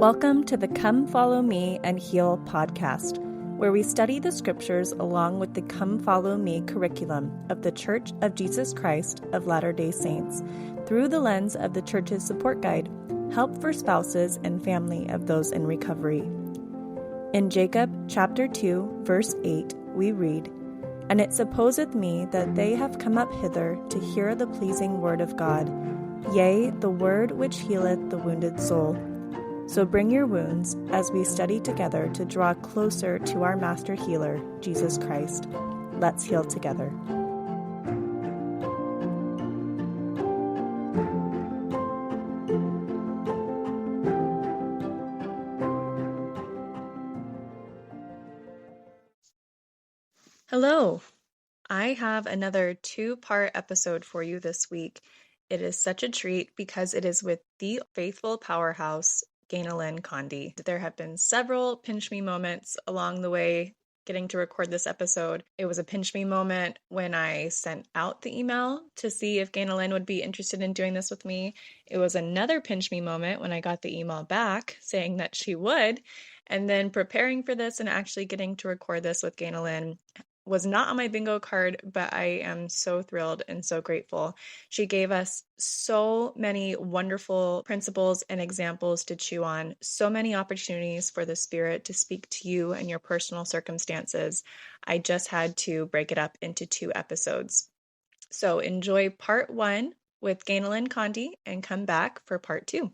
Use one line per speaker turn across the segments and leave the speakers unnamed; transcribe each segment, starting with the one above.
Welcome to the Come Follow Me and Heal podcast, where we study the scriptures along with the Come Follow Me curriculum of the Church of Jesus Christ of Latter-day Saints through the lens of the Church's support guide, Help for Spouses and Family of Those in Recovery. In Jacob chapter 2, verse 8, we read, "And it supposeth me that they have come up hither to hear the pleasing word of God, yea, the word which healeth the wounded soul. So bring your wounds as we study together to draw closer to our Master Healer, Jesus Christ. Let's heal together." Hello. I have another 2-part episode for you this week. It is such a treat because it is with the faithful powerhouse, Ganel-Lyn Condie. There have been several pinch me moments along the way getting to record this episode. It was a pinch me moment when I sent out the email to see if Ganel-Lyn would be interested in doing this with me. It was another pinch me moment when I got the email back saying that she would. And then preparing for this and actually getting to record this with Ganel-Lyn was not on my bingo card, but I am so thrilled and so grateful. She gave us so many wonderful principles and examples to chew on, so many opportunities for the Spirit to speak to you and your personal circumstances. I just had to break it up into 2 episodes. So enjoy part 1 with Ganel-Lyn Condie and come back for part 2.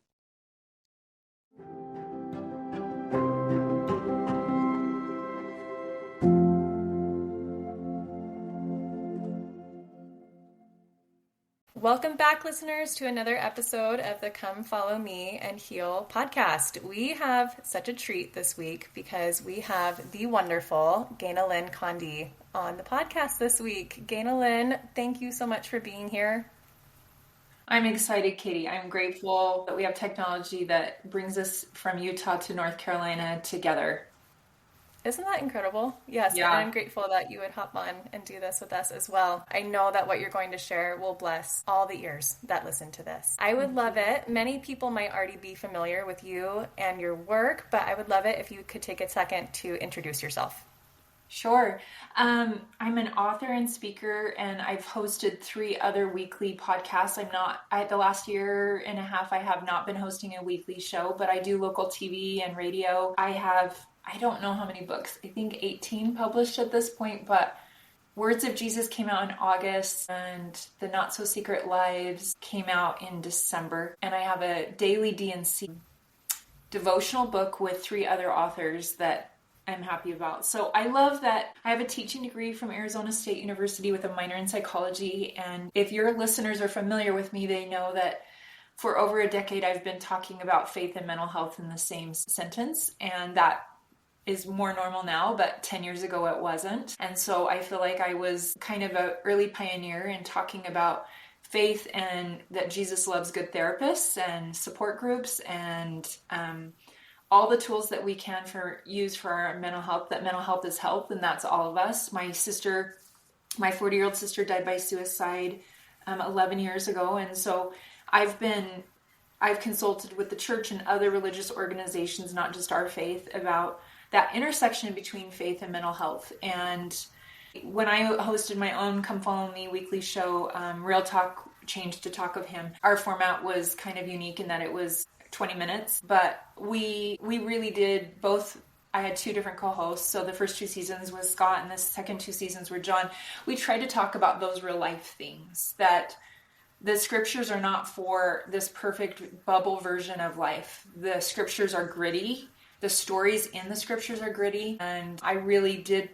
Welcome back, listeners, to another episode of the Come Follow Me and Heal podcast. We have such a treat this week because we have the wonderful Ganel-Lyn Condie on the podcast this week. Ganel-Lyn, thank you so much for being here.
I'm excited, Katie. I'm grateful that we have technology that brings us from Utah to North Carolina together.
Isn't that incredible? Yes, yeah. And I'm grateful that you would hop on and do this with us as well. I know that what you're going to share will bless all the ears that listen to this. I would love it. Many people might already be familiar with you and your work, but I would love it if you could take a second to introduce yourself.
Sure. I'm an author and speaker, and I've hosted 3 other weekly podcasts. The last year and a half, I have not been hosting a weekly show, but I do local TV and radio. I don't know how many books, I think 18 published at this point, but Words of Jesus came out in August and The Not So Secret Lives came out in December. And I have a daily D&C devotional book with 3 other authors that I'm happy about. So I love that I have a teaching degree from Arizona State University with a minor in psychology. And if your listeners are familiar with me, they know that for over a decade, I've been talking about faith and mental health in the same sentence. And that is more normal now, but 10 years ago it wasn't. And so I feel like I was kind of an early pioneer in talking about faith and that Jesus loves good therapists and support groups and all the tools that we can use for our mental health, that mental health is health, and that's all of us. My 40-year-old sister died by suicide 11 years ago, and so I've consulted with the church and other religious organizations, not just our faith, about that intersection between faith and mental health. And when I hosted my own Come Follow Me weekly show, Real Talk Changed to Talk of Him, our format was kind of unique in that it was 20 minutes, but we really did both. I had 2 different co-hosts, so the first 2 seasons was Scott and the second 2 seasons were John. We tried to talk about those real life things, that the scriptures are not for this perfect bubble version of life. The scriptures are gritty. The stories in the scriptures are gritty, and I really did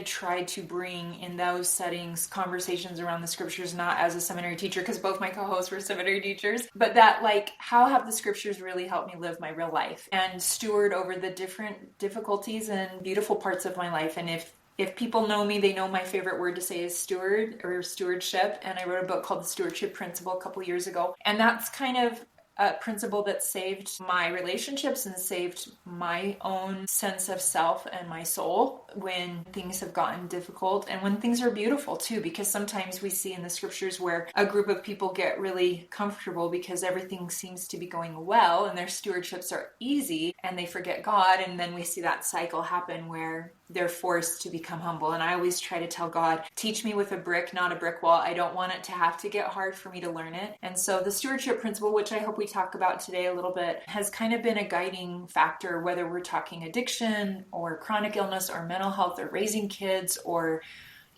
try to bring in those settings conversations around the scriptures, not as a seminary teacher, because both my co-hosts were seminary teachers, but that how have the scriptures really helped me live my real life and steward over the different difficulties and beautiful parts of my life. And if people know me, they know my favorite word to say is steward or stewardship. And I wrote a book called The Stewardship Principle a couple years ago. And that's kind of a principle that saved my relationships and saved my own sense of self and my soul when things have gotten difficult and when things are beautiful too, because sometimes we see in the scriptures where a group of people get really comfortable because everything seems to be going well and their stewardships are easy and they forget God, and then we see that cycle happen where they're forced to become humble. And I always try to tell God, teach me with a brick, not a brick wall. I don't want it to have to get hard for me to learn it. And so the stewardship principle, which I hope we talk about today a little bit, has kind of been a guiding factor, whether we're talking addiction or chronic illness or mental health or raising kids or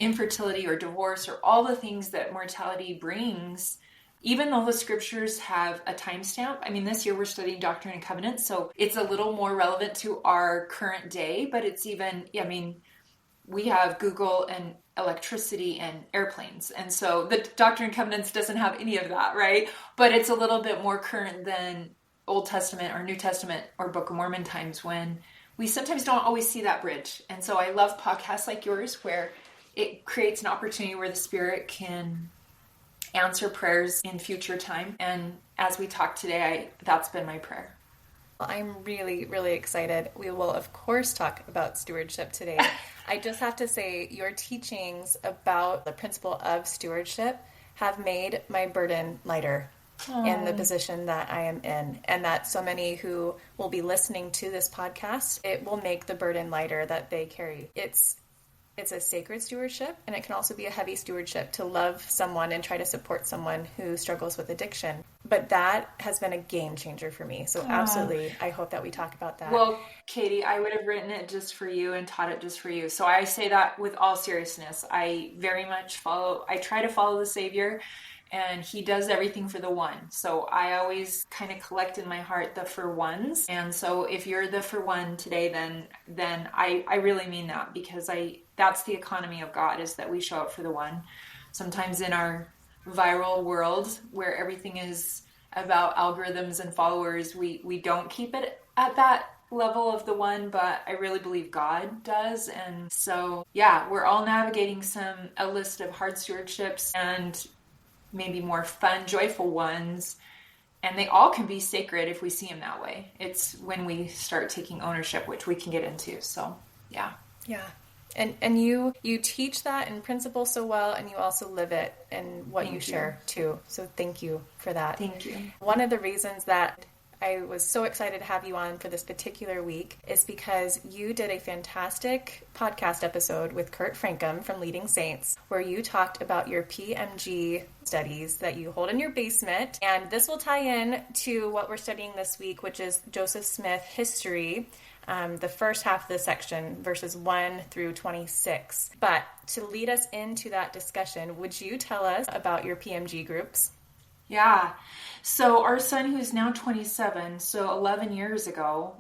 infertility or divorce or all the things that mortality brings. Even though the scriptures have a timestamp, I mean, this year we're studying Doctrine and Covenants, so it's a little more relevant to our current day, but it's even, I mean, we have Google and electricity and airplanes. And so the Doctrine and Covenants doesn't have any of that, right? But it's a little bit more current than Old Testament or New Testament or Book of Mormon times when we sometimes don't always see that bridge. And so I love podcasts like yours where it creates an opportunity where the Spirit can answer prayers in future time. And as we talk today, that's been my prayer.
Well, I'm really, really excited. We will, of course, talk about stewardship today. I just have to say, your teachings about the principle of stewardship have made my burden lighter in the position that I am in, and that so many who will be listening to this podcast, it will make the burden lighter that they carry. It's a sacred stewardship, and it can also be a heavy stewardship to love someone and try to support someone who struggles with addiction. But that has been a game changer for me. So absolutely, I hope that we talk about that.
Well, Katie, I would have written it just for you and taught it just for you. So I say that with all seriousness. I very much try to follow the Savior, and he does everything for the one. So I always kind of collect in my heart the for ones. And so if you're the for one today, then I really mean that, because that's the economy of God, is that we show up for the one. Sometimes in our viral world where everything is about algorithms and followers, we don't keep it at that level of the one, but I really believe God does. And so, yeah, we're all navigating a list of hard stewardships and maybe more fun, joyful ones. And they all can be sacred if we see them that way. It's when we start taking ownership, which we can get into. So, yeah.
Yeah. And you teach that in principle so well, and you also live it in what you share too. So thank you for that.
Thank you.
One of the reasons that I was so excited to have you on for this particular week is because you did a fantastic podcast episode with Kurt Frankum from Leading Saints, where you talked about your PMG studies that you hold in your basement. And this will tie in to what we're studying this week, which is Joseph Smith history, the first half of the section, verses 1 through 26. But to lead us into that discussion, would you tell us about your PMG groups?
Yeah. So our son, who's now 27, so 11 years ago,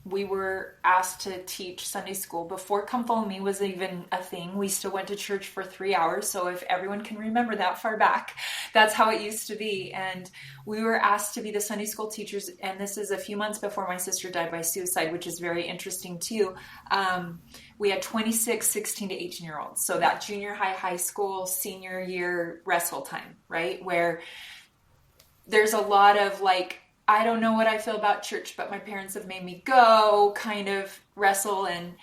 we were asked to teach Sunday school. Before Come Follow Me was even a thing, we still went to church for 3 hours. So if everyone can remember that far back, that's how it used to be. And we were asked to be the Sunday school teachers. And this is a few months before my sister died by suicide, which is very interesting too. We had 26, 16 to 18-year-olds. So that junior high school, senior year wrestle time, right? Where there's a lot of like, I don't know what I feel about church, but my parents have made me go kind of wrestle. And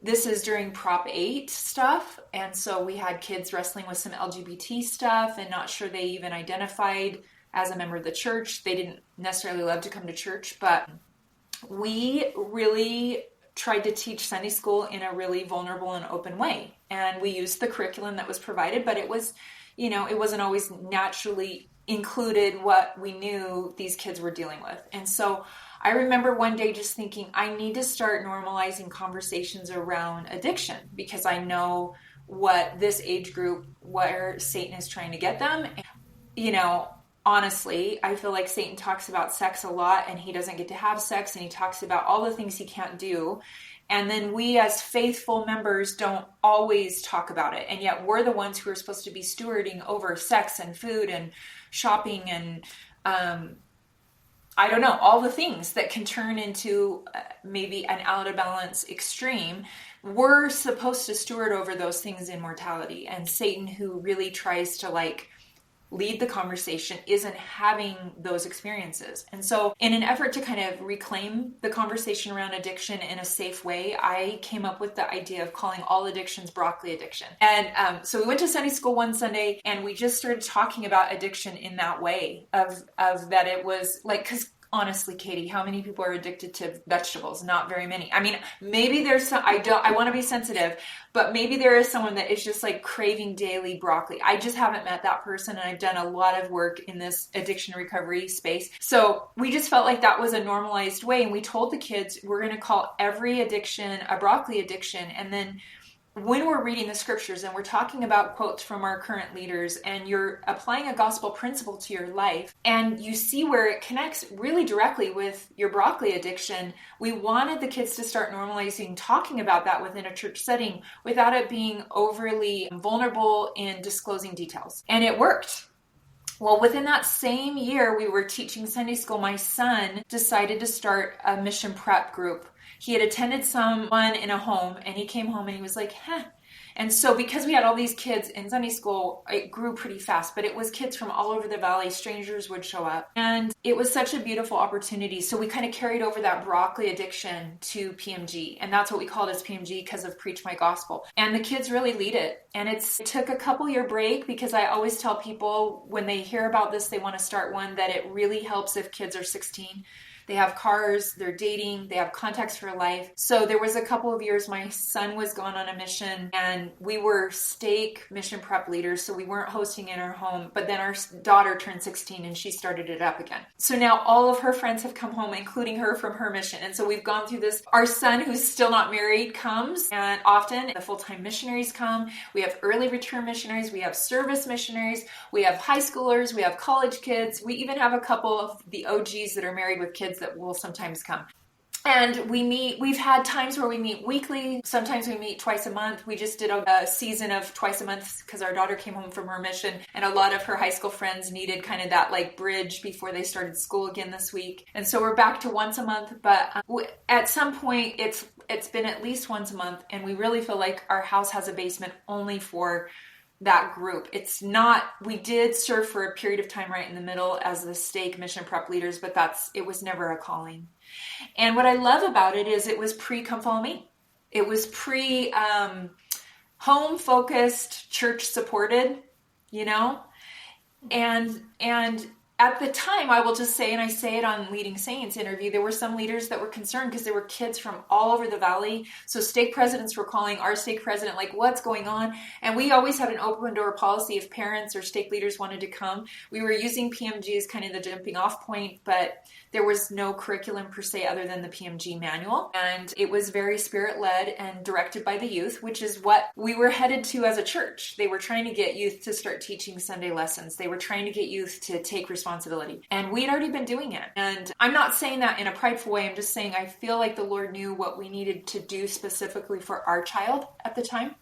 this is during Prop 8 stuff. And so we had kids wrestling with some LGBT stuff and not sure they even identified as a member of the church. They didn't necessarily love to come to church, but we really tried to teach Sunday school in a really vulnerable and open way. And we used the curriculum that was provided, but it was, it wasn't always naturally included what we knew these kids were dealing with. And so I remember one day just thinking, I need to start normalizing conversations around addiction, because I know what this age group, where Satan is trying to get them. And, honestly, I feel like Satan talks about sex a lot, and he doesn't get to have sex, and he talks about all the things he can't do. And then we as faithful members don't always talk about it. And yet we're the ones who are supposed to be stewarding over sex and food and shopping and, I don't know, all the things that can turn into maybe an out of balance extreme. We're supposed to steward over those things in mortality. And Satan, who really tries to lead the conversation isn't having those experiences. And so in an effort to kind of reclaim the conversation around addiction in a safe way, I came up with the idea of calling all addictions broccoli addiction. And so we went to Sunday school one Sunday and we just started talking about addiction in that way of that it was like, because honestly, Katie, how many people are addicted to vegetables? Not very many. I mean, maybe there's some, I want to be sensitive, but maybe there is someone that is just like craving daily broccoli. I just haven't met that person, and I've done a lot of work in this addiction recovery space. So we just felt like that was a normalized way. And we told the kids, we're going to call every addiction a broccoli addiction. And then when we're reading the scriptures and we're talking about quotes from our current leaders and you're applying a gospel principle to your life and you see where it connects really directly with your broccoli addiction, we wanted the kids to start normalizing talking about that within a church setting without it being overly vulnerable in disclosing details. And it worked. Well, within that same year we were teaching Sunday school, my son decided to start a mission prep group. He had attended someone in a home and he came home and he was like, And so because we had all these kids in Sunday school, it grew pretty fast, but it was kids from all over the valley. Strangers would show up. And it was such a beautiful opportunity. So we kind of carried over that broccoli addiction to PMG. And that's what we called as PMG because of Preach My Gospel. And the kids really lead it. And it took a couple year break because I always tell people when they hear about this, they want to start one, that it really helps if kids are 16. They have cars, they're dating, they have contacts for life. So there was a couple of years my son was gone on a mission and we were stake mission prep leaders. So we weren't hosting in our home, but then our daughter turned 16 and she started it up again. So now all of her friends have come home, including her from her mission. And so we've gone through this. Our son, who's still not married, comes, and often the full-time missionaries come. We have early return missionaries. We have service missionaries. We have high schoolers. We have college kids. We even have a couple of the OGs that are married with kids that will sometimes come. And we've had times where we meet weekly. Sometimes we meet twice a month. We just did a season of twice a month because our daughter came home from her mission and a lot of her high school friends needed kind of that like bridge before they started school again this week. And so we're back to once a month, but at some point it's been at least once a month. And we really feel like our house has a basement only for that group. It's not, we did serve for a period of time right in the middle as the stake mission prep leaders, but it was never a calling. And what I love about it is it was pre-Come Follow Me. It was home focused, church supported, and at the time, I will just say, and I say it on Leading Saints interview, there were some leaders that were concerned because there were kids from all over the valley. So stake presidents were calling our stake president, like, what's going on? And we always had an open door policy. If parents or stake leaders wanted to come, we were using PMG as kind of the jumping off point, but there was no curriculum per se other than the PMG manual. And it was very spirit-led and directed by the youth, which is what we were headed to as a church. They were trying to get youth to start teaching Sunday lessons. They were trying to get youth to take responsibility. And we'd already been doing it. And I'm not saying that in a prideful way. I'm just saying I feel like the Lord knew what we needed to do specifically for our child at the time.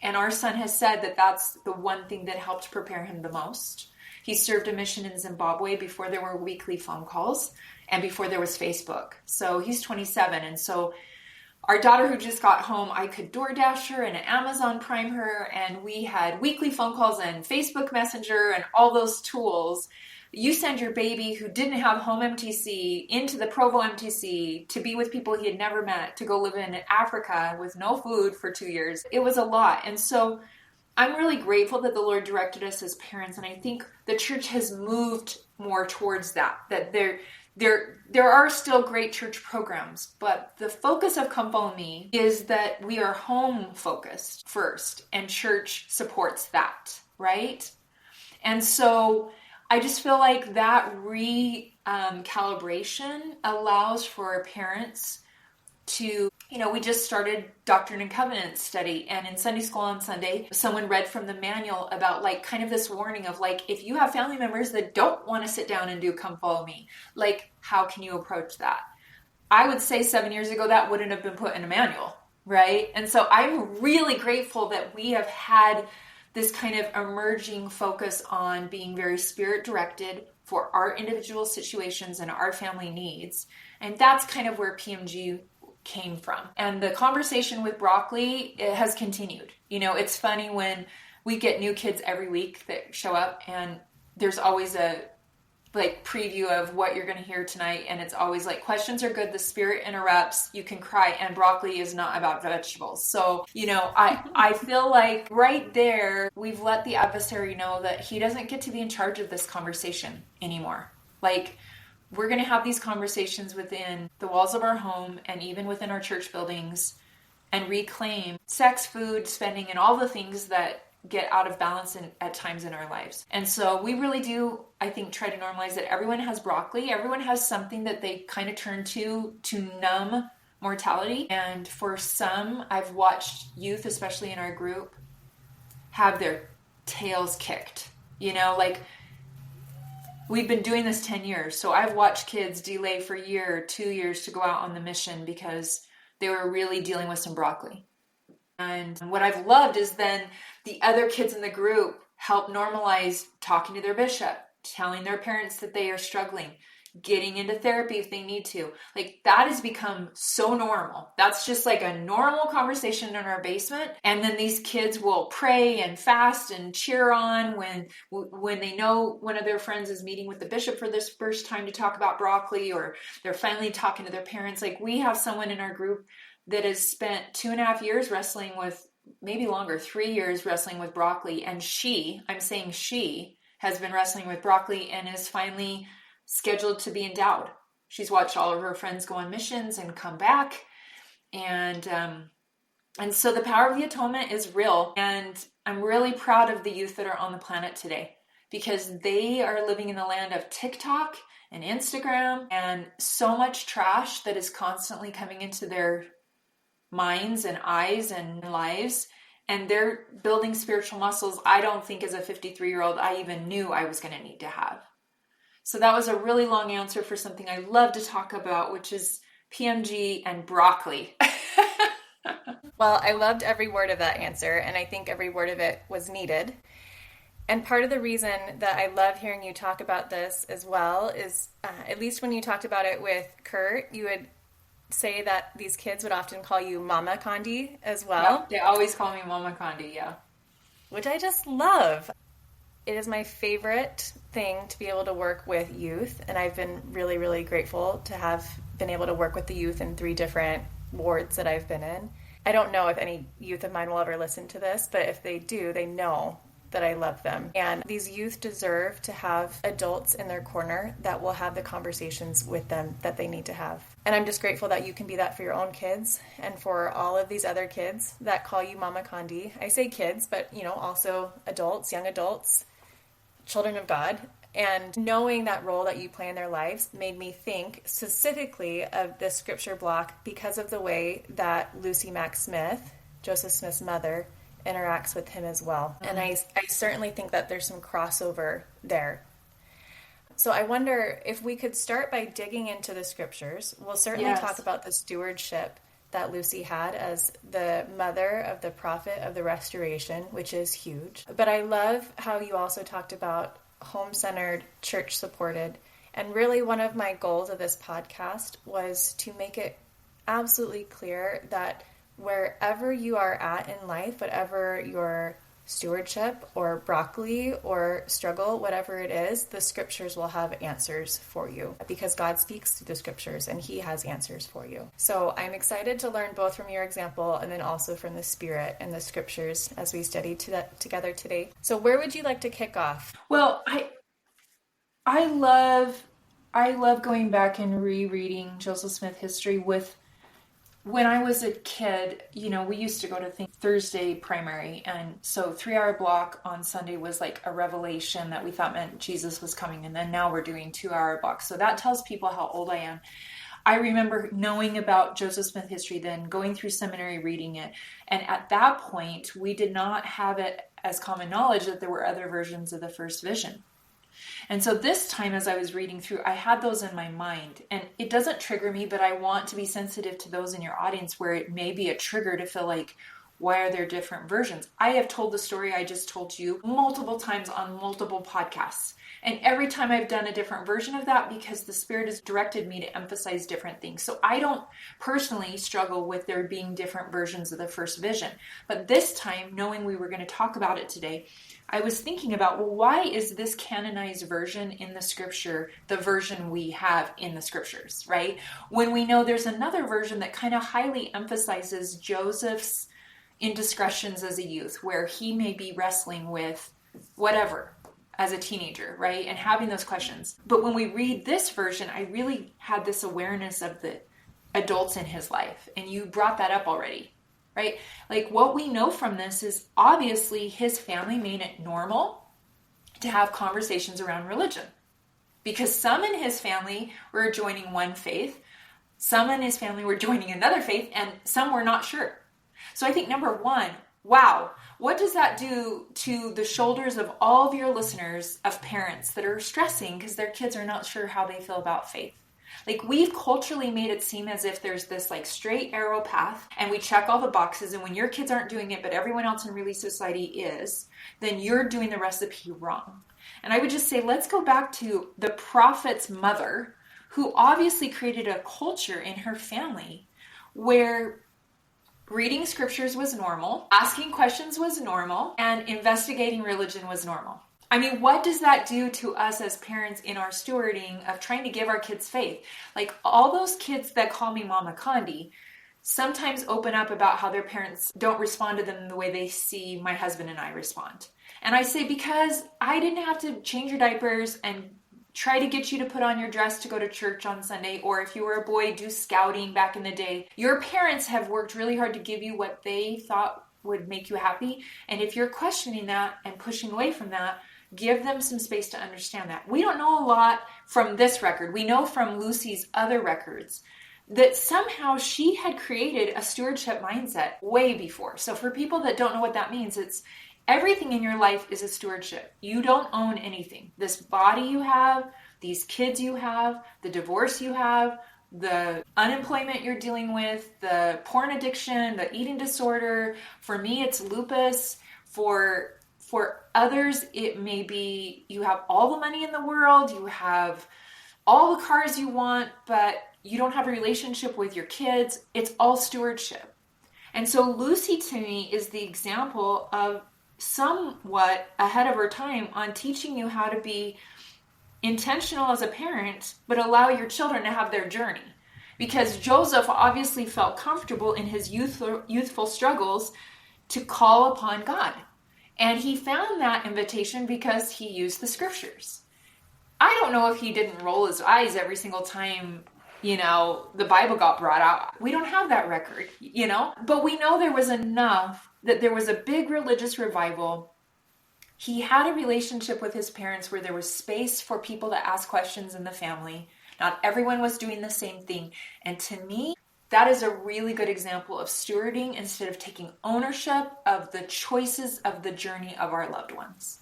And our son has said that that's the one thing that helped prepare him the most. He served a mission in Zimbabwe before there were weekly phone calls and before there was Facebook. So he's 27. And so our daughter who just got home, I could DoorDash her and Amazon Prime her. And we had weekly phone calls and Facebook Messenger and all those tools. You send your baby who didn't have home MTC into the Provo MTC to be with people he had never met, to go live in Africa with no food for 2 years. It was a lot. And so I'm really grateful that the Lord directed us as parents. And I think the church has moved more towards that there are still great church programs, but the focus of Come Follow Me is that we are home focused first, and church supports that, right? And so I just feel like that recalibration allows for parents to, we just started Doctrine and Covenants study, and in Sunday school on Sunday, someone read from the manual about like kind of this warning of like, if you have family members that don't want to sit down and do Come Follow Me, like how can you approach that? I would say 7 years ago, that wouldn't have been put in a manual, right? And so I'm really grateful that we have had this kind of emerging focus on being very spirit directed for our individual situations and our family needs. And that's kind of where PMG came from. And the conversation with broccoli, it has continued. It's funny when we get new kids every week that show up, and there's always a like preview of what you're going to hear tonight, and it's always like, questions are good, the spirit interrupts, you can cry, and broccoli is not about vegetables. So I feel like right there we've let the adversary know that he doesn't get to be in charge of this conversation anymore. Like, we're going to have these conversations within the walls of our home and even within our church buildings, and reclaim sex, food, spending, and all the things that get out of balance at times in our lives. And so we really do, I think, try to normalize that everyone has broccoli. Everyone has something that they kind of turn to numb mortality. And for some, I've watched youth, especially in our group, have their tails kicked. Like, we've been doing this 10 years. So I've watched kids delay for a year or 2 years to go out on the mission because they were really dealing with some broccoli. And what I've loved is then the other kids in the group help normalize talking to their bishop, telling their parents that they are struggling, getting into therapy if they need to. Like, that has become so normal. That's just like a normal conversation in our basement. And then these kids will pray and fast and cheer on when they know one of their friends is meeting with the bishop for this first time to talk about broccoli, or they're finally talking to their parents. Like, we have someone in our group that has spent 2.5 years wrestling with, maybe longer, 3 years wrestling with broccoli. And she has been wrestling with broccoli and is finally scheduled to be endowed. She's watched all of her friends go on missions and come back. And so the power of the atonement is real. And I'm really proud of the youth that are on the planet today, because they are living in the land of TikTok and Instagram and so much trash that is constantly coming into their minds and eyes and lives, and they're building spiritual muscles I don't think as a 53-year-old I even knew I was going to need to have. So that was a really long answer for something I love to talk about, which is PMG and broccoli.
Well, I loved every word of that answer, and I think every word of it was needed. And part of the reason that I love hearing you talk about this as well is, at least when you talked about it with Kurt, you would say that these kids would often call you Mama Condie as well.
Yep, they always call me Mama Condie, yeah.
Which I just love. It is my favorite thing to be able to work with youth, and I've been really, really grateful to have been able to work with the youth in 3 different wards that I've been in. I don't know if any youth of mine will ever listen to this, but if they do, they know that I love them. And these youth deserve to have adults in their corner that will have the conversations with them that they need to have. And I'm just grateful that you can be that for your own kids and for all of these other kids that call you Mama Condie. I say kids, but also adults, young adults, children of God. And knowing that role that you play in their lives made me think specifically of this scripture block because of the way that Lucy Mack Smith, Joseph Smith's mother, interacts with him as well. And I certainly think that there's some crossover there. So I wonder if we could start by digging into the scriptures. We'll certainly talk about the stewardship that Lucy had as the mother of the prophet of the restoration, which is huge. But I love how you also talked about home-centered, church-supported. And really one of my goals of this podcast was to make it absolutely clear that wherever you are at in life, whatever your stewardship or broccoli or struggle, whatever it is, the scriptures will have answers for you because God speaks through the scriptures and he has answers for you. So I'm excited to learn both from your example and then also from the Spirit and the scriptures as we study together today. So where would you like to kick off?
Well, I love going back and rereading Joseph Smith history with. When I was a kid, we used to go to Thursday primary, and so 3-hour block on Sunday was like a revelation that we thought meant Jesus was coming, and then now we're doing 2-hour blocks. So that tells people how old I am. I remember knowing about Joseph Smith history, then going through seminary, reading it, and at that point, we did not have it as common knowledge that there were other versions of the first vision. And so this time as I was reading through, I had those in my mind, and it doesn't trigger me, but I want to be sensitive to those in your audience where it may be a trigger to feel like, why are there different versions? I have told the story I just told you multiple times on multiple podcasts. And every time I've done a different version of that because the Spirit has directed me to emphasize different things. So I don't personally struggle with there being different versions of the first vision. But this time, knowing we were going to talk about it today, I was thinking about, well, why is this canonized version in the scripture the version we have in the scriptures, right? When we know there's another version that kind of highly emphasizes Joseph's indiscretions as a youth, where he may be wrestling with whatever as a teenager, right? And having those questions. But when we read this version, I really had this awareness of the adults in his life. And you brought that up already, right? Like what we know from this is obviously his family made it normal to have conversations around religion. Because some in his family were joining one faith, some in his family were joining another faith, and some were not sure. So I think number one, wow, what does that do to the shoulders of all of your listeners of parents that are stressing because their kids are not sure how they feel about faith? Like we've culturally made it seem as if there's this like straight arrow path and we check all the boxes, and when your kids aren't doing it but everyone else in Relief Society is, then you're doing the recipe wrong. And I would just say, let's go back to the prophet's mother, who obviously created a culture in her family where reading scriptures was normal, asking questions was normal, and investigating religion was normal. I mean, what does that do to us as parents in our stewarding of trying to give our kids faith? Like all those kids that call me Mama Condie sometimes open up about how their parents don't respond to them the way they see my husband and I respond. And I say, because I didn't have to change your diapers and try to get you to put on your dress to go to church on Sunday, or if you were a boy, do scouting back in the day. Your parents have worked really hard to give you what they thought would make you happy. And if you're questioning that and pushing away from that, give them some space to understand that. We don't know a lot from this record. We know from Lucy's other records that somehow she had created a stewardship mindset way before. So for people that don't know what that means, it's everything in your life is a stewardship. You don't own anything. This body you have, these kids you have, the divorce you have, the unemployment you're dealing with, the porn addiction, the eating disorder. For me, it's lupus. For others, it may be you have all the money in the world, you have all the cars you want, but you don't have a relationship with your kids. It's all stewardship. And so Lucy, to me, is the example of somewhat ahead of her time on teaching you how to be intentional as a parent, but allow your children to have their journey. Because Joseph obviously felt comfortable in his youthful struggles to call upon God. And he found that invitation because he used the scriptures. I don't know if he didn't roll his eyes every single time, the Bible got brought out. We don't have that record, but we know there was enough that there was a big religious revival. He had a relationship with his parents where there was space for people to ask questions in the family. Not everyone was doing the same thing. And to me, that is a really good example of stewarding instead of taking ownership of the choices of the journey of our loved ones.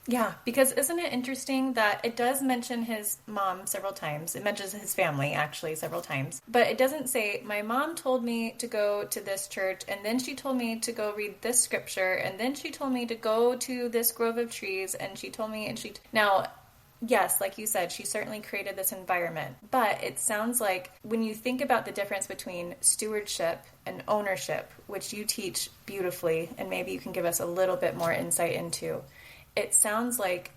Yeah, because isn't it interesting that it does mention his mom several times? It mentions his family, actually, several times. But it doesn't say, my mom told me to go to this church, and then she told me to go read this scripture, and then she told me to go to this grove of trees, and she told me, Now, yes, like you said, she certainly created this environment. But it sounds like when you think about the difference between stewardship and ownership, which you teach beautifully, and maybe you can give us a little bit more insight into, it sounds like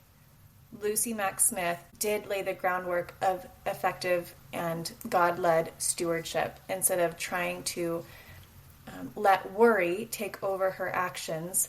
Lucy Mack Smith did lay the groundwork of effective and God-led stewardship instead of trying to let worry take over her actions.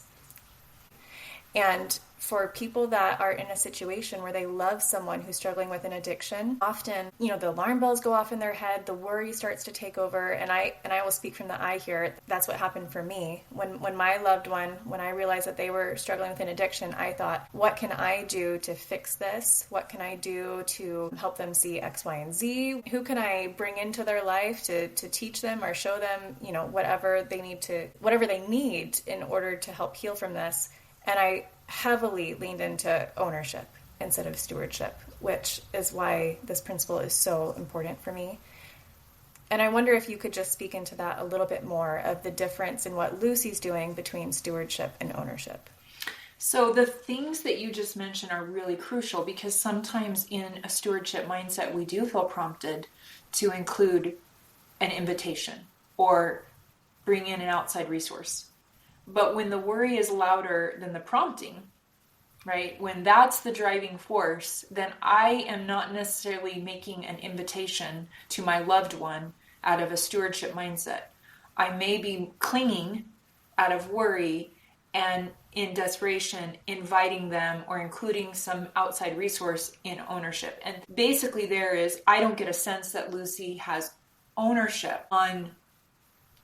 And for people that are in a situation where they love someone who's struggling with an addiction, often, the alarm bells go off in their head, the worry starts to take over, and I will speak from the I here. That's what happened for me. When my loved one, when I realized that they were struggling with an addiction, I thought, what can I do to fix this? What can I do to help them see X, Y, and Z? Who can I bring into their life to teach them or show them, whatever they need in order to help heal from this? And I heavily leaned into ownership instead of stewardship, which is why this principle is so important for me. And I wonder if you could just speak into that a little bit more of the difference in what Lucy's doing between stewardship and ownership.
So the things that you just mentioned are really crucial, because sometimes in a stewardship mindset, we do feel prompted to include an invitation or bring in an outside resource. But when the worry is louder than the prompting, right? When that's the driving force, then I am not necessarily making an invitation to my loved one out of a stewardship mindset. I may be clinging out of worry and in desperation, inviting them or including some outside resource in ownership. And basically I don't get a sense that Lucy has ownership on,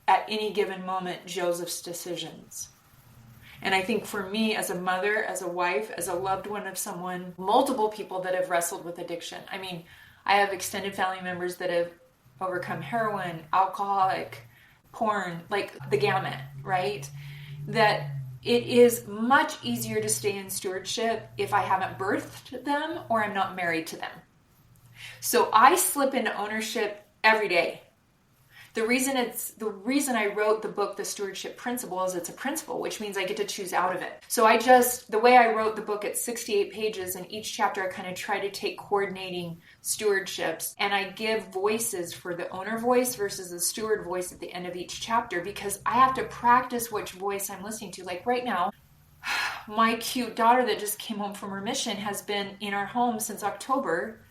at any given moment, Joseph's decisions. And I think for me, as a mother, as a wife, as a loved one of someone, multiple people that have wrestled with addiction. I mean, I have extended family members that have overcome heroin, alcoholic, porn, like the gamut, right? That it is much easier to stay in stewardship if I haven't birthed them or I'm not married to them. So I slip into ownership every day. The reason I wrote the book, The Stewardship Principle, is it's a principle, which means I get to choose out of it. So the way I wrote the book, it's 68 pages, and each chapter I kind of try to take coordinating stewardships, and I give voices for the owner voice versus the steward voice at the end of each chapter, because I have to practice which voice I'm listening to. Like right now, my cute daughter that just came home from her mission has been in our home since October,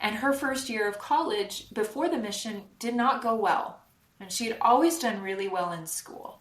and her first year of college before the mission did not go well. And she had always done really well in school.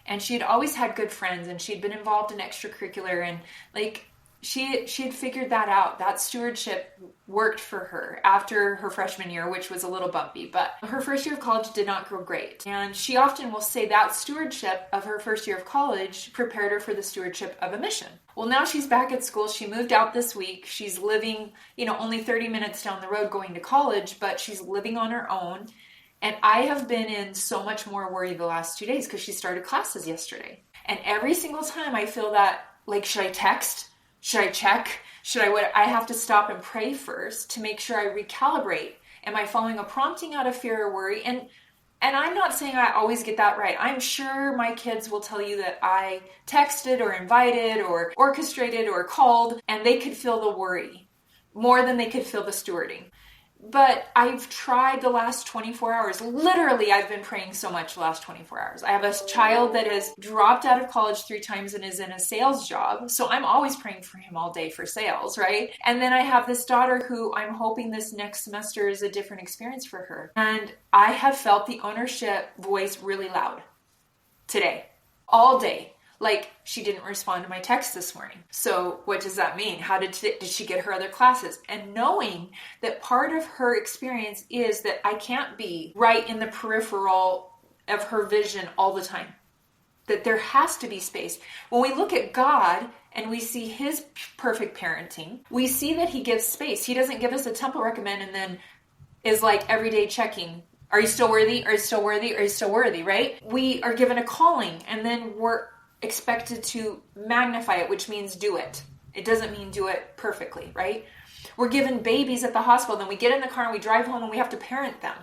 And she had always had good friends, and she'd been involved in extracurricular, and like she had figured that out. That stewardship worked for her after her freshman year, which was a little bumpy, but her first year of college did not go great. And she often will say that stewardship of her first year of college prepared her for the stewardship of a mission. Well, now she's back at school. She moved out this week. She's living, only 30 minutes down the road going to college, but she's living on her own. And I have been in so much more worry the last 2 days because she started classes yesterday. And every single time I feel that, like, should I text? Should I check? I have to stop and pray first to make sure I recalibrate. Am I following a prompting out of fear or worry? And I'm not saying I always get that right. I'm sure my kids will tell you that I texted or invited or orchestrated or called, and they could feel the worry more than they could feel the stewarding. But I've tried the last 24 hours. Literally, I've been praying so much the last 24 hours. I have a child that has dropped out of college 3 times and is in a sales job. So I'm always praying for him all day for sales, right? And then I have this daughter who I'm hoping this next semester is a different experience for her. And I have felt the ownership voice really loud today, all day. Like, she didn't respond to my text this morning. So what does that mean? How did she get her other classes? And knowing that part of her experience is that I can't be right in the peripheral of her vision all the time. That there has to be space. When we look at God and we see his perfect parenting, we see that he gives space. He doesn't give us a temple recommend and then is like everyday checking. Are you still worthy? Are you still worthy? Are you still worthy? Right? We are given a calling, and then we're expected to magnify it, which means do it. It doesn't mean do it perfectly, right? We're given babies at the hospital, then we get in the car and we drive home and we have to parent them,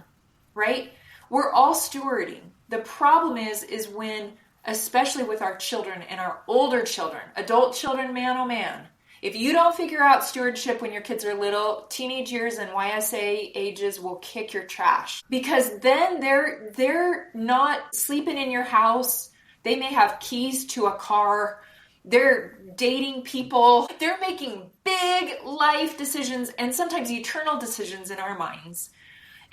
right? We're all stewarding. The problem is when, especially with our children and our older children, adult children, man, oh man, if you don't figure out stewardship when your kids are little, teenage years and YSA ages will kick your trash, because then they're not sleeping in your house. They may have keys to a car. They're dating people. They're making big life decisions and sometimes eternal decisions in our minds.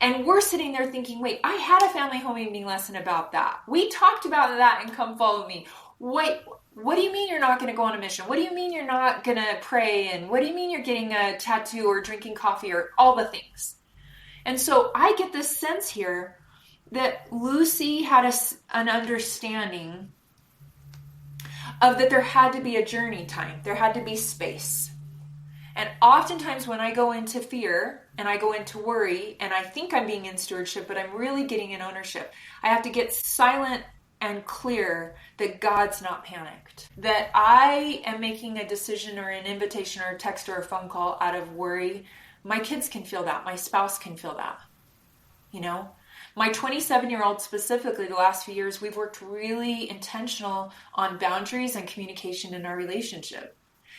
And we're sitting there thinking, wait, I had a family home evening lesson about that. We talked about that and Come Follow Me. Wait, what do you mean you're not going to go on a mission? What do you mean you're not going to pray? And what do you mean you're getting a tattoo or drinking coffee or all the things? And so I get this sense here that Lucy had an understanding of that there had to be a journey time. There had to be space. And oftentimes when I go into fear and I go into worry and I think I'm being in stewardship, but I'm really getting in ownership, I have to get silent and clear that God's not panicked. That I am making a decision or an invitation or a text or a phone call out of worry. My kids can feel that. My spouse can feel that. My 27-year-old specifically, the last few years, we've worked really intentional on boundaries and communication in our relationship.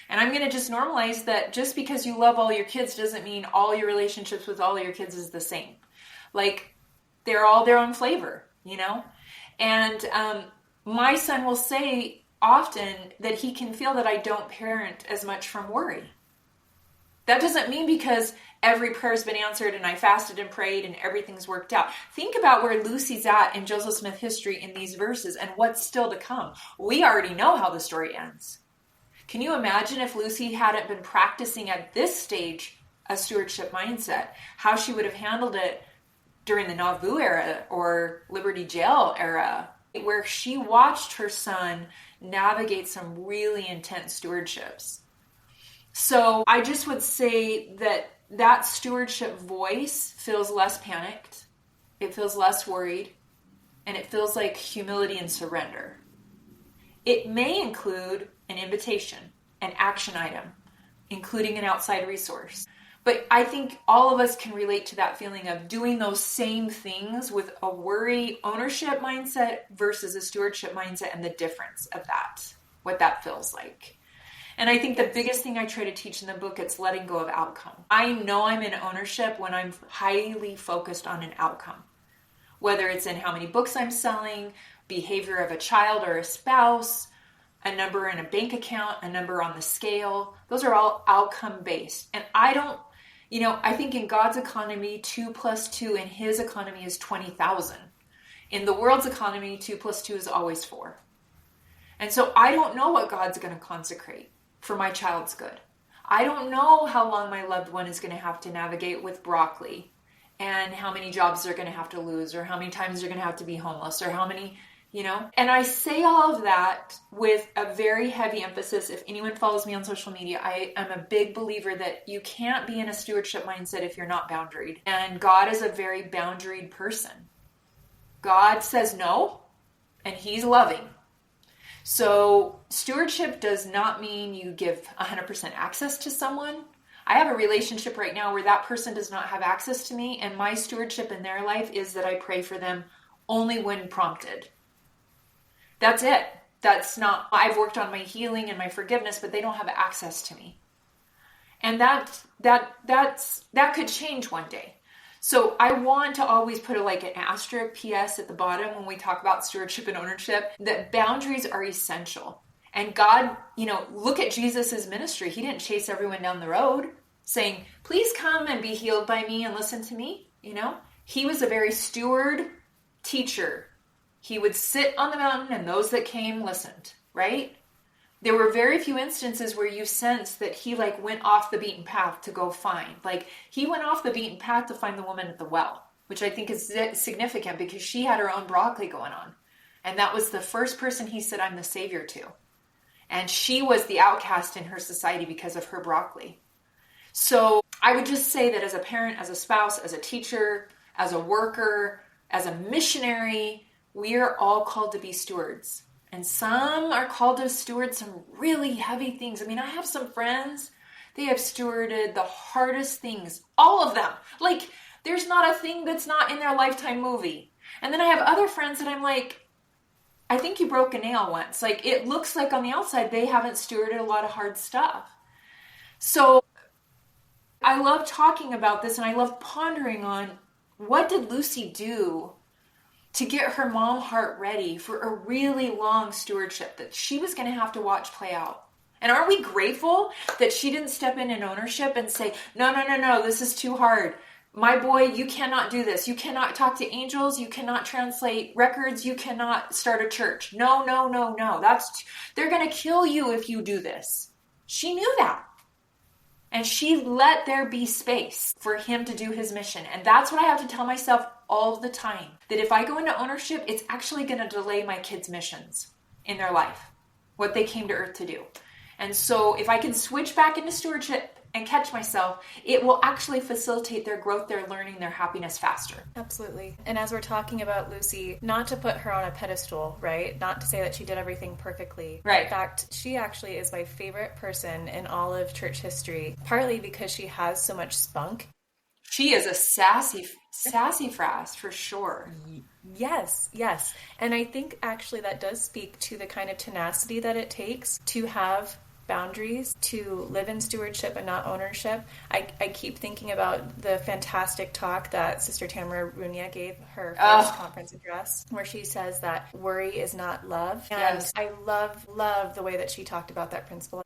And I'm going to just normalize that just because you love all your kids doesn't mean all your relationships with all your kids is the same. Like, they're all their own flavor, you know? And my son will say often that he can feel that I don't parent as much from worry. That doesn't mean because every prayer's been answered and I fasted and prayed and everything's worked out. Think about where Lucy's at in Joseph Smith history in these verses and what's still to come. We already know how the story ends. Can you imagine if Lucy hadn't been practicing at this stage a stewardship mindset, how she would have handled it during the Nauvoo era or Liberty Jail era, where she watched her son navigate some really intense stewardships. So I just would say that that stewardship voice feels less panicked, it feels less worried, and it feels like humility and surrender. It may include an invitation, an action item, including an outside resource. But I think all of us can relate to that feeling of doing those same things with a worry ownership mindset versus a stewardship mindset and the difference of that, what that feels like. And I think the biggest thing I try to teach in the book, it's letting go of outcome. I know I'm in ownership when I'm highly focused on an outcome, whether it's in how many books I'm selling, behavior of a child or a spouse, a number in a bank account, a number on the scale. Those are all outcome based. And I think in God's economy, 2 plus 2 in his economy is 20,000. In the world's economy, 2 plus 2 is always 4. And so I don't know what God's going to consecrate for my child's good. I don't know how long my loved one is going to have to navigate with broccoli and how many jobs they're going to have to lose or how many times they're going to have to be homeless or how many, And I say all of that with a very heavy emphasis. If anyone follows me on social media, I am a big believer that you can't be in a stewardship mindset if you're not boundaried. And God is a very boundaried person. God says no, and he's loving. So stewardship does not mean you give 100% access to someone. I have a relationship right now where that person does not have access to me, and my stewardship in their life is that I pray for them only when prompted. That's it. That's not, I've worked on my healing and my forgiveness, but they don't have access to me. And that could change one day. So I want to always put an asterisk PS at the bottom when we talk about stewardship and ownership, that boundaries are essential. And God, look at Jesus's ministry. He didn't chase everyone down the road saying, please come and be healed by me and listen to me. He was a very steward teacher. He would sit on the mountain and those that came listened, right? There were very few instances where you sense that he went off the beaten path to go find. He went off the beaten path to find the woman at the well, which I think is significant because she had her own broccoli going on. And that was the first person he said, I'm the savior to. And she was the outcast in her society because of her broccoli. So I would just say that as a parent, as a spouse, as a teacher, as a worker, as a missionary, we are all called to be stewards. And some are called to steward some really heavy things. I have some friends, they have stewarded the hardest things, all of them. There's not a thing that's not in their Lifetime movie. And then I have other friends that I'm like, I think you broke a nail once. It looks like on the outside, they haven't stewarded a lot of hard stuff. So I love talking about this and I love pondering on what did Lucy do to get her mom heart ready for a really long stewardship that she was going to have to watch play out. And aren't we grateful that she didn't step in ownership and say, no, this is too hard. My boy, you cannot do this. You cannot talk to angels. You cannot translate records. You cannot start a church. No. They're going to kill you if you do this. She knew that. And she let there be space for him to do his mission. And that's what I have to tell myself all the time. That if I go into ownership, it's actually going to delay my kids' missions in their life, what they came to earth to do. And so if I can switch back into stewardship and catch myself, it will actually facilitate their growth, their learning, their happiness faster.
Absolutely. And as we're talking about Lucy, not to put her on a pedestal, right? Not to say that she did everything perfectly.
Right.
In fact, she actually is my favorite person in all of church history, partly because she has so much spunk.
She is a sassy frass for sure.
Yes, yes. And I think actually that does speak to the kind of tenacity that it takes to have boundaries, to live in stewardship and not ownership. I keep thinking about the fantastic talk that Sister Tamara Runia gave her first conference address, where she says that worry is not love. And
Yes.
I love the way that she talked about that principle.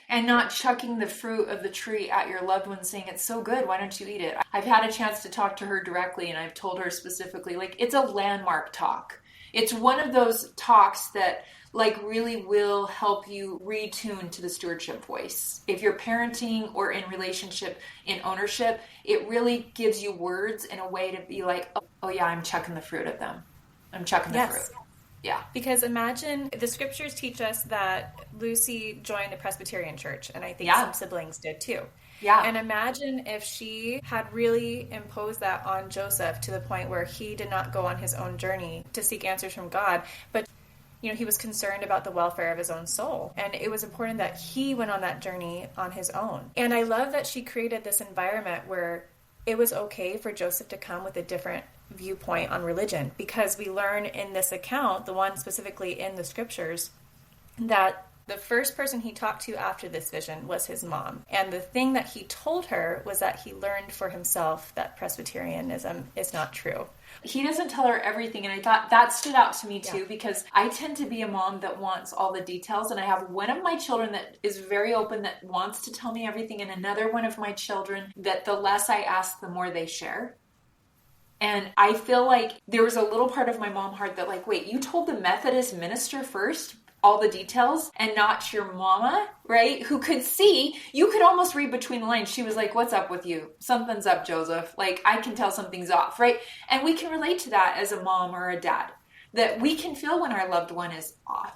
And not chucking the fruit of the tree at your loved one saying, it's so good, why don't you eat it? I've had a chance to talk to her directly, and I've told her specifically, like, it's a landmark talk. It's one of those talks that like really will help you retune to the stewardship voice. If you're parenting or in relationship, in ownership, it really gives you words in a way to be like, oh yeah, I'm chucking the fruit at them. I'm chucking the fruit. Yeah.
Because imagine, the scriptures teach us that Lucy joined a Presbyterian church, and I think some siblings did too.
Yeah.
And imagine if she had really imposed that on Joseph to the point where he did not go on his own journey to seek answers from God, but he was concerned about the welfare of his own soul. And it was important that he went on that journey on his own. And I love that she created this environment where it was okay for Joseph to come with a different viewpoint on religion, because we learn in this account, the one specifically in the scriptures, that the first person he talked to after this vision was his mom. And the thing that he told her was that he learned for himself that Presbyterianism is not true.
He doesn't tell her everything, and I thought that stood out to me too, because I tend to be a mom that wants all the details, and I have one of my children that is very open, that wants to tell me everything, and another one of my children that the less I ask, the more they share. And I feel like there was a little part of my mom heart that like, wait, you told the Methodist minister first all the details and not your mama, right? Who could see, you could almost read between the lines. She was like, what's up with you? Something's up, Joseph. Like, I can tell something's off, right? And we can relate to that as a mom or a dad, that we can feel when our loved one is off.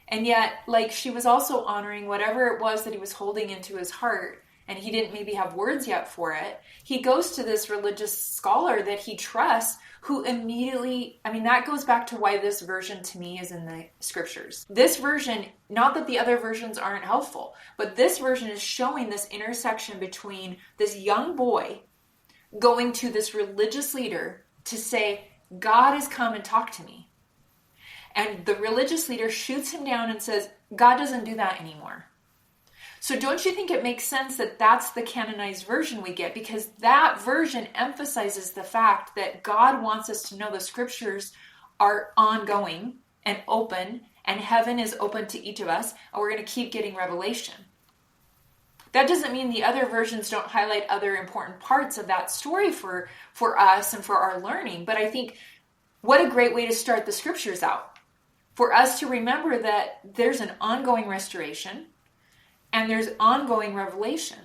And yet, like, she was also honoring whatever it was that he was holding into his heart, and he didn't maybe have words yet for it. He goes to this religious scholar that he trusts, who immediately, I mean, that goes back to why this version to me is in the scriptures. This version, not that the other versions aren't helpful, but this version is showing this intersection between this young boy going to this religious leader to say, God has come and talked to me. And the religious leader shoots him down and says, God doesn't do that anymore. So don't you think it makes sense that that's the canonized version we get? Because that version emphasizes the fact that God wants us to know the scriptures are ongoing and open, and heaven is open to each of us, and we're going to keep getting revelation. That doesn't mean the other versions don't highlight other important parts of that story for us and for our learning. But I think what a great way to start the scriptures out. For us to remember that there's an ongoing restoration, and there's ongoing revelation.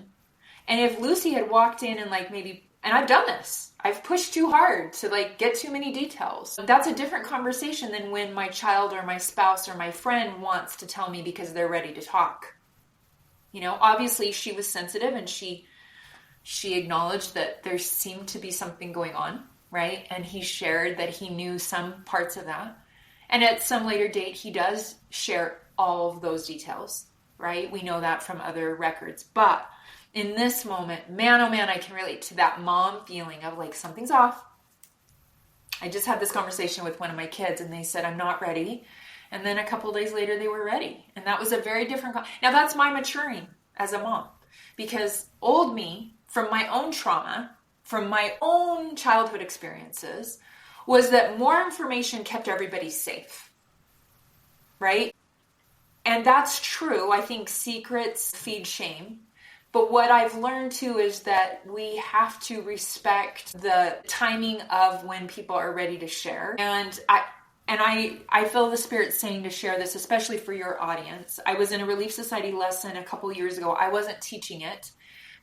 And if Lucy had walked in and like maybe, and I've done this, I've pushed too hard to like get too many details. That's a different conversation than when my child or my spouse or my friend wants to tell me because they're ready to talk. Obviously she was sensitive, and she acknowledged that there seemed to be something going on, right? And he shared that he knew some parts of that. And at some later date, he does share all of those details. Right? We know that from other records. But in this moment, man, oh man, I can relate to that mom feeling of like, something's off. I just had this conversation with one of my kids, and they said, I'm not ready. And then a couple of days later, they were ready. And that was a very different. Now that's my maturing as a mom, because old me, from my own trauma, from my own childhood experiences, was that more information kept everybody safe. Right? And that's true. I think secrets feed shame. But what I've learned too is that we have to respect the timing of when people are ready to share. And I feel the Spirit saying to share this, especially for your audience. I was in a Relief Society lesson a couple years ago. I wasn't teaching it,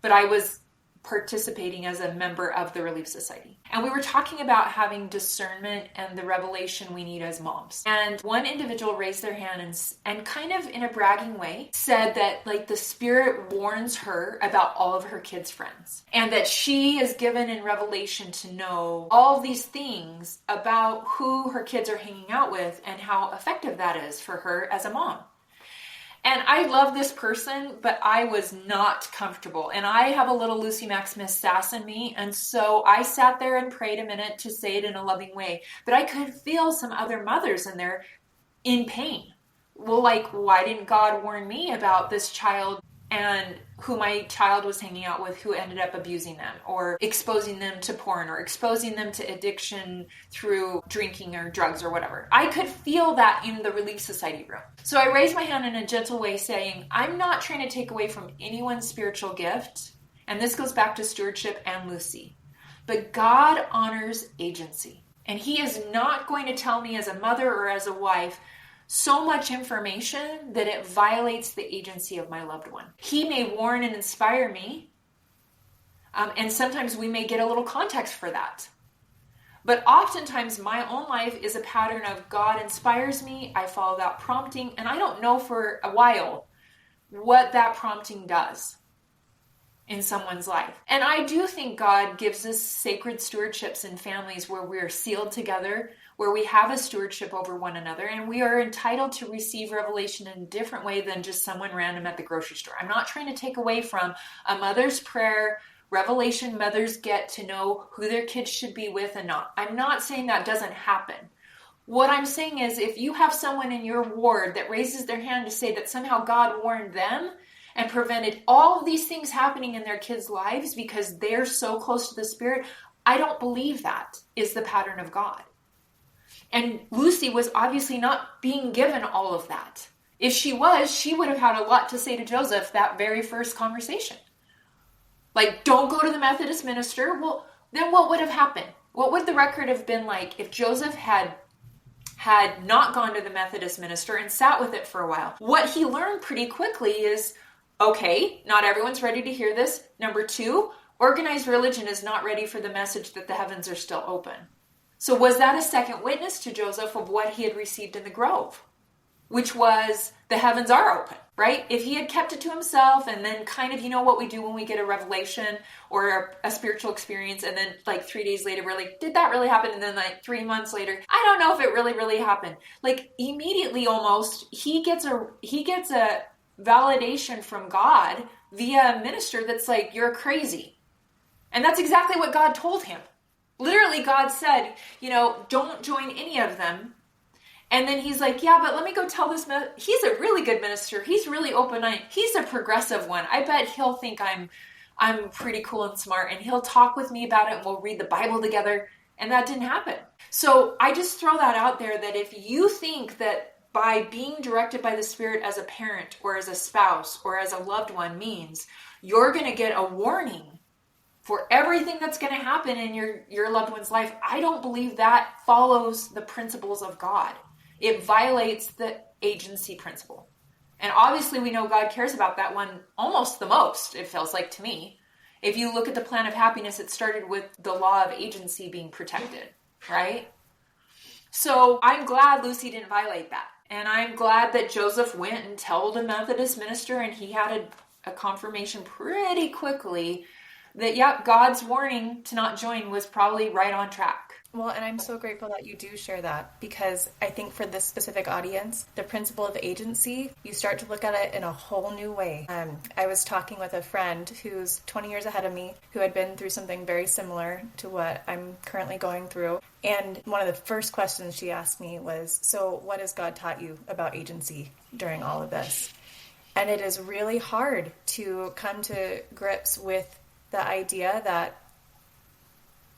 but I was participating as a member of the Relief Society. And we were talking about having discernment and the revelation we need as moms. And one individual raised their hand and kind of in a bragging way said that like the Spirit warns her about all of her kids' friends, and that she is given in revelation to know all these things about who her kids are hanging out with and how effective that is for her as a mom. And I love this person, but I was not comfortable. And I have a little Lucy Maximus sass in me. And so I sat there and prayed a minute to say it in a loving way. But I could feel some other mothers in there in pain. Well, like, why didn't God warn me about this child and who my child was hanging out with who ended up abusing them or exposing them to porn or exposing them to addiction through drinking or drugs or whatever? I could feel that in the Relief Society room. So I raised my hand in a gentle way saying, I'm not trying to take away from anyone's spiritual gift. And this goes back to stewardship and Lucy. But God honors agency. And he is not going to tell me as a mother or as a wife so much information that it violates the agency of my loved one. He may warn and inspire me, and sometimes we may get a little context for that. But oftentimes my own life is a pattern of God inspires me, I follow that prompting, and I don't know for a while what that prompting does in someone's life. And I do think God gives us sacred stewardships in families where we are sealed together, where we have a stewardship over one another, and we are entitled to receive revelation in a different way than just someone random at the grocery store. I'm not trying to take away from a mother's prayer, revelation mothers get to know who their kids should be with and not. I'm not saying that doesn't happen. What I'm saying is if you have someone in your ward that raises their hand to say that somehow God warned them and prevented all of these things happening in their kids' lives because they're so close to the Spirit, I don't believe that is the pattern of God. And Lucy was obviously not being given all of that. If she was, she would have had a lot to say to Joseph that very first conversation. Like, don't go to the Methodist minister. Well, then what would have happened? What would the record have been like if Joseph had not gone to the Methodist minister and sat with it for a while? What he learned pretty quickly is, okay, not everyone's ready to hear this. Number two, organized religion is not ready for the message that the heavens are still open. So was that a second witness to Joseph of what he had received in the grove? Which was the heavens are open, right? If he had kept it to himself and then kind of, you know what we do when we get a revelation or a spiritual experience and then like 3 days later we're like, did that really happen? And then like 3 months later, I don't know if it really happened. Like immediately almost he gets a validation from God via a minister that's like, you're crazy. And that's exactly what God told him. Literally, God said, don't join any of them. And then he's like, yeah, but let me go tell this. He's a really good minister. He's really open-minded. He's a progressive one. I bet he'll think I'm pretty cool and smart. And he'll talk with me about it and we'll read the Bible together. And that didn't happen. So I just throw that out there that if you think that by being directed by the Spirit as a parent or as a spouse or as a loved one means you're going to get a warning for everything that's going to happen in your loved one's life, I don't believe that follows the principles of God. It violates the agency principle. And obviously we know God cares about that one almost the most, it feels like to me. If you look at the plan of happiness, it started with the law of agency being protected, right? So I'm glad Lucy didn't violate that. And I'm glad that Joseph went and told a Methodist minister and he had a confirmation pretty quickly that, yep, God's warning to not join was probably right on track.
Well, and I'm so grateful that you do share that because I think for this specific audience, the principle of agency, you start to look at it in a whole new way. I was talking with a friend who's 20 years ahead of me who had been through something very similar to what I'm currently going through. And one of the first questions she asked me was, so what has God taught you about agency during all of this? And it is really hard to come to grips with the idea that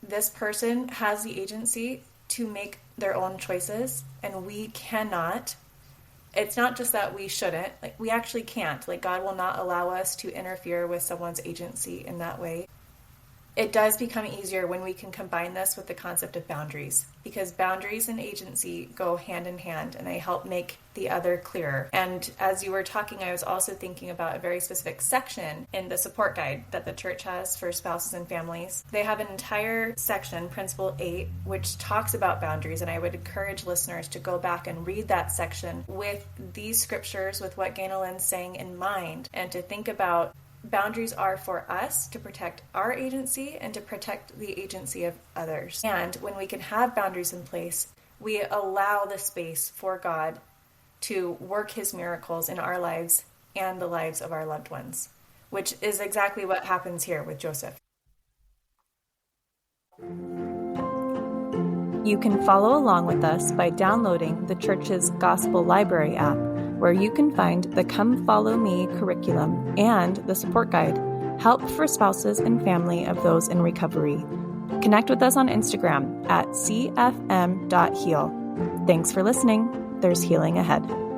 this person has the agency to make their own choices and we cannot. It's not just that we shouldn't, like we actually can't. Like God will not allow us to interfere with someone's agency in that way. It does become easier when we can combine this with the concept of boundaries, because boundaries and agency go hand in hand and they help make the other clearer. And as you were talking, I was also thinking about a very specific section in the support guide that the church has for spouses and families. They have an entire section, Principle 8, which talks about boundaries. And I would encourage listeners to go back and read that section with these scriptures, with what Ganel-Lyn's saying in mind, and to think about boundaries are for us to protect our agency and to protect the agency of others. And when we can have boundaries in place, we allow the space for God to work his miracles in our lives and the lives of our loved ones, which is exactly what happens here with Joseph. You can follow along with us by downloading the church's Gospel Library app, where you can find the Come Follow Me curriculum and the support guide, Help for Spouses and Family of Those in Recovery. Connect with us on Instagram at cfm.heal. Thanks for listening. There's healing ahead.